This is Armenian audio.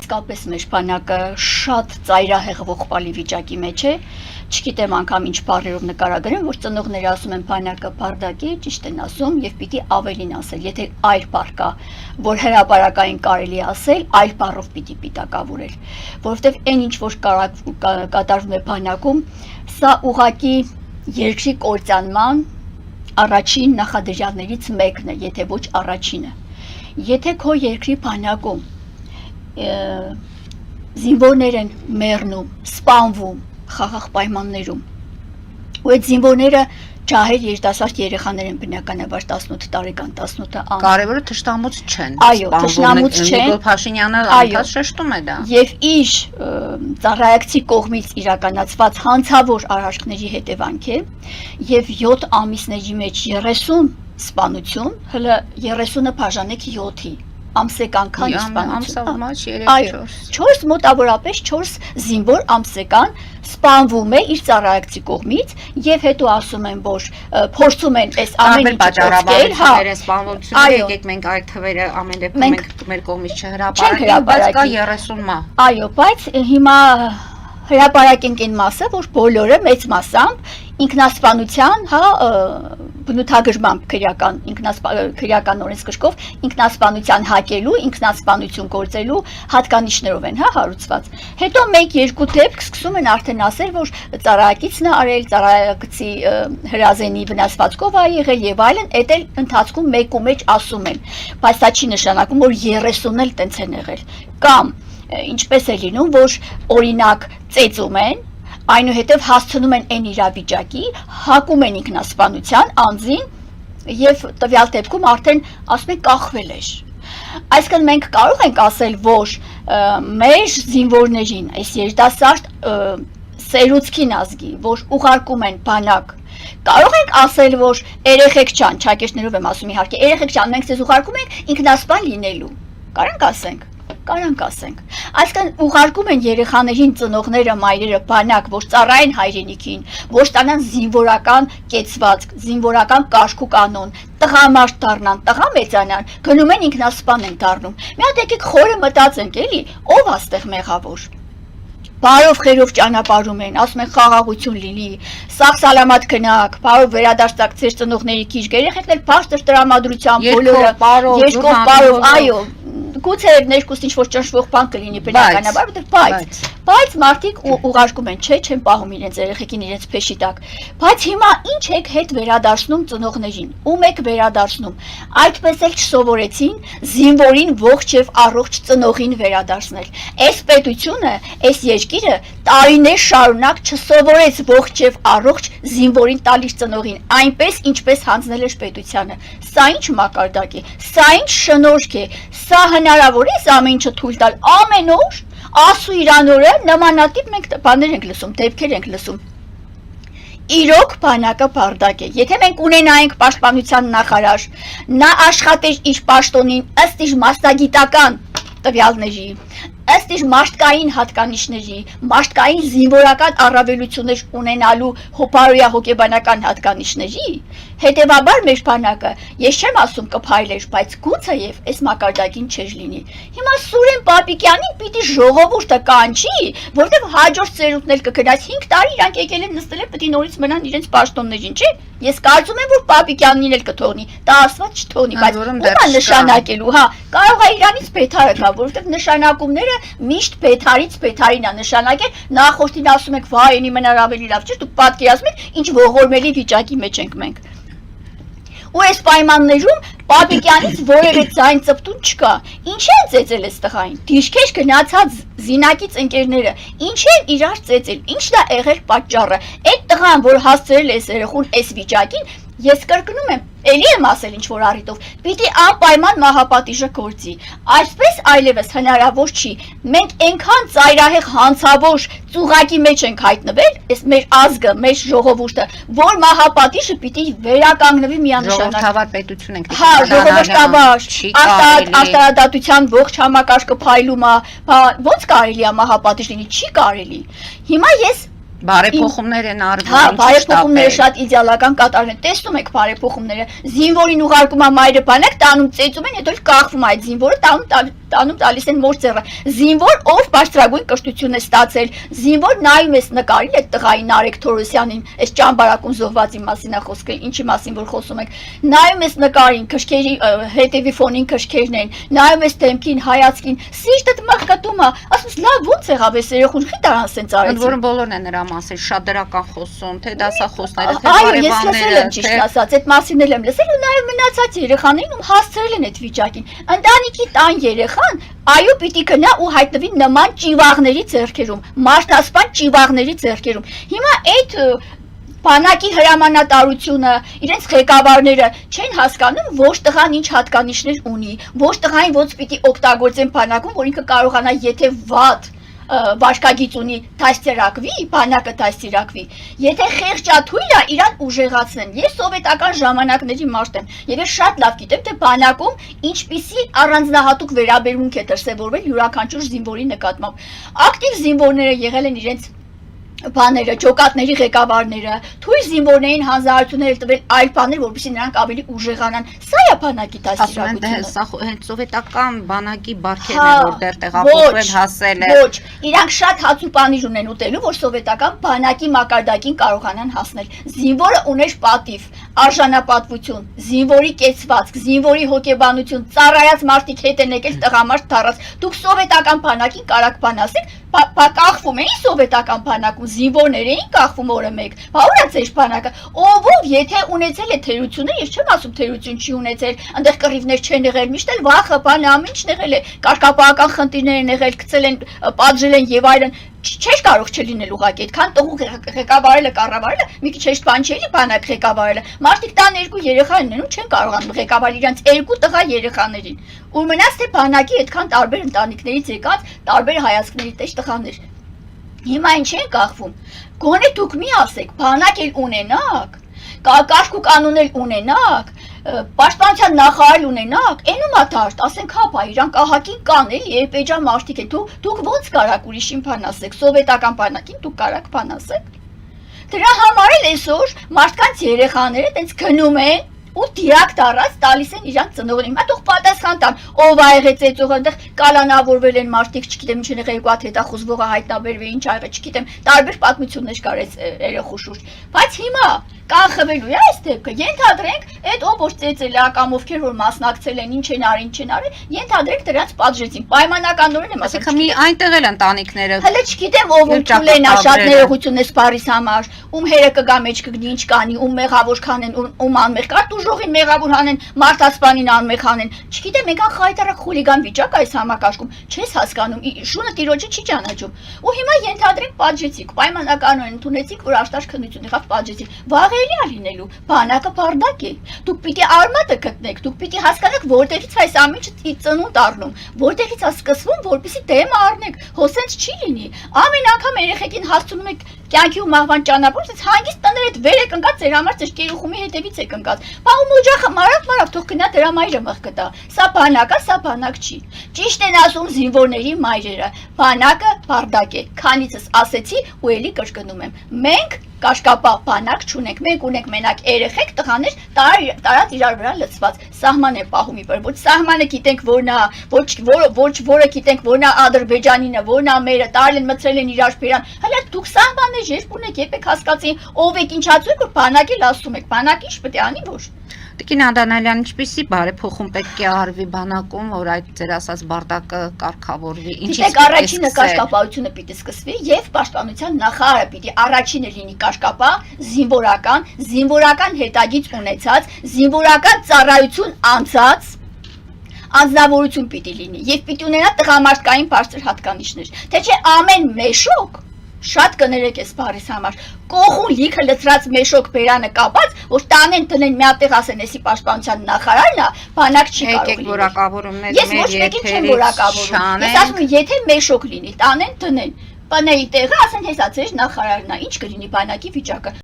իսկապես մեր բանակը շատ ծայրահեղ ողբալի վիճակի մեջ է, չգիտեմ անգամ ինչ բառերով նկարագրեմ, որ ծնողները ասում են բանակը բարդակ է, ճիշտ են ասում եւ պիտի ավելին ասել, եթե այլ բառ կա, որ հրապարակային կարելի ասել, այլ բառով պիտի պիտակավորել, որովհետեւ այն ինչ որ կատարվում է բանակում, սա ուղղակի երկրի կործանման առաջին նախադրյալներից մեկն է, եթե ոչ առաջինը։ Եթե քո երկրի բանակում զինվորներ են մեռնում, սպանվում խաղաղ պայմաններում, ու այդ զինվորները ջահել երիտասարդ երեխաներ են բնականաբար 18 տարեկան, 18 ամս։ Կարևորը թշնամուց չեն։ Այո, թշնամուց չեն։ Նիկոլ Փաշինյանը անդադ շեշտում է դա։ Եվ իր ծառայակցի կողմից իրականացված հանցավոր արարքների հետևանք է, եւ 7 ամիսների մեջ 30 սպանություն, հələ 30-ը բաժանեք 7-ի, ամսեկան քանի սպանություն։ Այո, 4 մոտավորապես 4 զինվոր ամսեկան սպանվում է իր ծառայակցի կողմից եւ հետո ասում են, որ փորձում են այս ամեն ինչը փոխել, հա, սպանությունները եկեք մենք այդ թվերը ամեն դեպքում մենք մեր կողմից չհրապարակենք, բայց կա 30 մահ։ Այո, բայց հիմա հրապարակենք այն մասը, որ բոլորը մեծ մասամբ ինքնասպանության, հա, բնութագրմամբ քրեական օրենսգրքով ինքնասպանության հակելու, ինքնասպանություն գործելու հատկանիշներով են, հա, հարուցված։ Հետո 1-2 դեպք սկսում են արդեն ասել, որ ծառայակիցն է արել, ծառայակցի հրազենի վնասվածքով է եղել եւ այլն, այդ էլ ընթացքում մեկու մեջ ասում են, բայց դա չի նշանակում, որ 30-ն էլ տենց են եղել։ Կամ ինչպես է լինում, որ օրինակ ծեծում են, այնուհետև հասցնում են այն իրավիճակի, հակում են ինքնասպանության անձին եւ տվյալ դեպքում արդեն ասում են կախվել էր։ Այսինքն մենք կարող ենք ասել, որ մեր զինվորներին, այս երիտասարդ սերուցքին ազգի, որ ուղարկում են բանակ, կարող ենք ասել, որ երեխեք չան, ճակերտներով եմ ասում իհարկե, երեխեք չան, մենք ձեզ ուղարկում ենք ինքնասպան լինելու։ Կարանք ասենք։ Կարանք ասենք, այսինքն ուղարկում են երեխաներին ծնողները, մայրերը բանակ, որ ծառայեն հայրենիքին, որ ստանան զինվորական կեցվածք, զինվորական կարգ ու կանոն, տղամարդ դառնան, տղա մեծանան, գնում են ինքնասպան են դառնում։ Մի հատ եկեք խորը մտածենք, էլի, ով աստեղ մեղավոր։ Բարով խերով ճանապարհում են, ասում են խաղաղություն լինի, սաղ սալամատ գնաք, բարով վերադարձակ ձեր ծնողների քիչ, երեխեքներ բարձր տրամադրությամբ, բոլորը երկով բարով, այո, գուցե ներկուստ ինչ-որ ճնշվող բան կլինի բնականաբար, բայց մարդիկ ուղարկում են, չէ, չեն պահում իրենց երեխեքին իրենց փեշի տակ, բայց հիմա ինչ եք հետ վերադարձնում ծնողներին, ում եք վերադարձնում, այդպես էլ չսովորեցին զինվորին ողջ եւ առողջ ծնողին վերադարձնել, այս պետությունը, այս երկիրը տարիներ շարունակ չսովորեց ողջ եւ առողջ զինվորին տալիս ծնողին, այնպես ինչպես հանձնել էր պետությանը, սա ինչ մակարդակ է, սա ինչ շնորհք է, սա հնարավոր է ամեն ինչը թույլ տալ ամեն օր ասու իրանորը նմանատիպ մենք բաներ ենք լսում, դեպքեր ենք լսում։ Իրոք բանակը բարդակ է։ Եթե մենք ունենայինք պաշտպանության նախարար, նա աշխատեր իր պաշտոնին ըստ իր մասնագիտական տվյալների, ըստ իր մարդկային հատկանիշների, մարդկային զինվորական առավելություններ ունենալու հոպարոյա հոգեբանական հատկանիշների, հետևաբար մեր բանակը, ես չեմ ասում կփայլեր, բայց գուցե եւ այս մակարդակին չէր լինի։ Հիմա Սուրեն Պապիկյանին պիտի ժողովուրդը կանչի, որտեղ հաջորդ ծերունդն էլ կգնաց 5 տարի իրանք եկել են նստել են, պետք է նորից մնան իրենց պաշտոններին, չէ՞։ Ես կարծում եմ, որ Պապիկյանին էլ կթողնի, դա ասված չթողնի, բայց ո՞ւմ է նշանակելու, հա, կարող է իրանից փեթարը գա, որովհետեւ նշանակումները միշտ փեթարից փեթարին է նշանակել, նախորդին ասում եք, վայ, ինի մնար ավելի լավ, չէ՞, դուք պատկերացնում եք, ինչ ողորմելի վիճակի մեջ ենք մենք։ Ու այս պայմաններում Պապիկյանից որևէ ձայն ծպտուն չկա։ Ինչ են ծեծել այս տղային։ Դիրքեր գնացած զինակից ընկերները, ինչ են իրար ծեծել, ինչն է եղել պատճառը։ Այդ տղան, որ հասցրել է այս երեխուն այս վիճակին, ես կրկնում եմ, էլի եմ ասել ինչ որ առիթով, պիտի անպայման մահապատիժը գործի։ Այսպես այլևս հնարավոր չի։ Մենք այնքան ծայրահեղ հանցավոր ծուղակի մեջ ենք հայտնվել, այս մեր ազգը, մեր ժողովուրդը, որ մահապատիժը պիտի վերականգնվի միանշանակ։ Ժողովրդավար պետություն ենք։ Հա, ժողովրդավար, արտարադատության ողջ համակարգը փայլում է, ո՞նց կարելի է մահապատիժ լինի, չի կարելի։ Հիմա ես Բարեփոխումներ են արվում, հա, բարեփոխումները շատ իդեալական կատարվում են։ Տեսնում եք բարեփոխումները, զինվորին ուղարկում է մայրը բանակ, տանում ծեծում են, հետո էլ կախվում է այդ զինվորը, տանում տանում տալիս են մոր ձեռը։ Զինվոր, ով բարձրագույն կրթություն է ստացել, զինվոր նայում ես նկարին այդ տղային Նարեկ Թորոսյանին, այս ճամբարակում զոհվածի մասին է խոսքը, ինչի մասին որ խոսում եք։ Նայում ես նկարին, քրքերի հետևի ֆոնին քրքերն են, նայում ես դեմքին, հայացքին, սիրտդ մղկտում է, ասում ես լավ ո՞նց եղավ այս երեխուն, խի տարան սենց արեցին։ Ընդ որում բոլորն են նրա մասին շատ դրական խոսում, թե դասախոսները, թե Այո, ես լսել բարևանները, եմ ճիշտ ասած, այդ մասին էլ եմ լսել ու նաև մնացած երեխաներին ում հասցրել են այդ վիճակին։ Ընտանիքի տան երեխան, այո, պիտի գնա ու հայտնվի նման ճիվաղների ձեռքերում, մարդասպան ճիվաղների ձեռքերում։ Հիմա այդ բանակի հրամանատարությունը, իրենց ղեկավարները չեն հասկանում, ոչ տղան ինչ հատկանիշներ ունի, ոչ տղային ոնց պիտի օգտագործեն բանակում, որ ինքը կարողանա, եթե վատ վարկագիծ ունի դաստիարակվի, բանակը դաստիարակվի, եթե խեղճաթույլ է, իրան ուժեղացնեն։ Ես սովետական ժամանակների մարդ եմ, եւ ես շատ լավ գիտեմ, թե բանակում ինչպիսի առանձնահատուկ վերաբերմունք է դրսևորվել յուրաքանչյուր զինվորի նկատմամբ։ Ակտիվ զինվորները եղել են իրենց բաները, ջոկատների ղեկավարները, թույլ զինվորներին հանձնարարություններ տվել այլ բաներ, որպեսզի նրանք ավելի ուժեղանան։ Սա է բանակի դաստիարակությունը։ Սա հենց սովետական բանակի բարքերն են, որ դեռ տեղափոխվել հասել է։ Ոչ, իրանք շատ հացուպանիր ունեն ուտելու, որ սովետական բանակի մակարդակին կարողանան հասնել։ Զինվորը ուներ պատիվ, արժանապատվություն, զինվորի կեցվածք, զինվորի հոգեբանություն, ծառայած մարդիկ հետ են եկել տղամարդ դառած։ Դուք սովետական բանակին կարակ բան ասեք, կախվում էին սովետական բանակում, զինվորներ էին կախվում օրը մեկ, բա ուր է ձեր բանակը, ով եթե ունեցել է թերությունը, ես չեմ ասում թերություն չի ունեցել, այնտեղ կռիվներ չեն եղել, միշտ էլ վախը, բանը ամեն ինչ եղել է, կարգապահական խնդիրներ են եղել, գցել են, պատժել են եւ այլն, չէր կարող չլինել ուղղակի, այդքան տղու ղեկավարելը, կառավարելը, մի քիչ հեշտ բան չէ բանակ ղեկավարելը, մարդիկ տան երկու երեխա են ունենում, չեն կարողանում ղեկավարել իրենց երկու տղա երեխաներին, ու մնաց թե բանակի այդքան տարբեր ընտանիքներից եկած տարբեր հայացքների տես տղաներ։ Հիմա ինչ են կախվում, գոնե դուք մի ասեք, բանակ էլ ունենաք, կարգ ու կանոն էլ ունենաք, պաշտպանության նախարար ունենաք, էնում է դարդ, ասենք հապա, իրանք ահագին կան էլի, երբեջա մարդիկ են, դուք ոնց կարաք ուրիշին բան ասեք, սովետական բանակին դուք կարաք բան ասեք։ Դրա համար էլ այսօր մարդկանց երեխաները տենց գնում են ու դիրակ դառած տալիս են իրանք ծնողներին։ Հիմա թող պատասխան տան, ով ա եղել ծեծողը, այնտեղ կալանավորվել են մարդիկ, չգիտեմ ինչ են եղել, երկու հատ հետախուզվողը հայտնաբերվի, ինչ ա եղել, չգիտեմ, տարբեր պատմություններ կար այս երեխու շուրջ։ Բայց հիմա կանխվելու է այս դեպքը, ենթադրենք, այդ ով որ ծեծել է կամ ովքեր որ մասնակցել են, ինչ են արել, ինչ են արել, ենթադրենք դրանց պատժեցին։ Պայմանականորեն եմ ասում, մի այնտեղ էլ ընտանիքները։ Հələ չգիտեմ ով ուտուլ են, շատ ներողություն է սպարիս համար, ում հերը կգա մեջ կգնի, ինչ կանի, ում մեղավոր կանեն, ում անմեղ կար, ուժողին մեղավոր հանեն, մարդասպանին անմեղ հանեն։ Չգիտեմ, եկան խայտարակ խուլիգան վիճակ այս համակարգում, չես հասկանում, շունը տիրոջը չի ճանաչում։ Ու հիմա ենթադրենք պատժեցիք, պայմանականորեն ընդունեցիք, որ աշտարժ քննություն եղավ, պատժեցիք։ Վաղելի է լինելու, բանակը բարդակ է։ Դուք պիտի արմատը գտնեք, դուք պիտի հասկանաք, որտեղից այս ամենը ծնունդ առնում, որտեղից է սկսվում, որպեսզի դեմը առնեք, հոսենց չի լինի։ Ամեն անգամ երեխեքին հասցնում եք կյանքի ու մահվան ճանապարհ, այս հանգիստ տներ այդ վեր եք ընկած, ձեր համար ձեր կերուխումի հետևից եք ընկած։ Բա ում օջախը մարավ, թող գնա դրա մայրը մղկտա։ Սա բանակ է, սա բանակ չի։ Ճիշտ են ասում զինվորների մայրերը, բանակը բարդակ է։ Քանիցս ասեցի ու էլի կրկնում եմ։ Մենք կաշկապահ բանակ չունենք, մենք ունենք մենակ երեխեք, տղաներ տարած իրար վրա լցված, սահման է պահում իբր, ոչ սահմանը գիտենք որն է, որը գիտենք որն է Ադրբեջանինը, որն է մերը, տարել են մցրել են իրար բերան, հələ դուք սահմաններ երբ ունեք, երբ եք հասկացին, ով եք ինչացու եք, որ բանակի լասում եք, բանակի ինչ պետք է անի որ։ Տիկին Անդրանալյան, ինչպիսի բարեփոխում պետք է արվի բանակում, որ այդ ձեր ասած բարդակը կարգավորվի, ինչից առաջինը կաշկապահությունը պիտի սկսվի եւ պաշտպանության նախարարը պիտի առաջինը լինի կաշկապահ, զինվորական հետագիծ ունեցած, զինվորական ծառայություն անցած անձնավորություն պիտի լինի եւ պիտի ունենա տղամարդկային բարձր հատկանիշներ, թե չէ ամեն մեշոկ շատ կներեք էս բարիս համար, կողուն լիքը լծրած մեշոկ բերանը կապած, որ տանեն տնեն մի հատ տեղ ասեն էսի պաշտպանության նախարարն է, բանակ չի կարող լինել։ Ես ոչ մեկին չեմ որակավորում։ Ես ասում եմ, եթե մեշոկ լինի, տանեն տնեն, բների տեղը ասեն հեսա ձեր նախարարն է, ինչ կլինի բանակի վիճակը։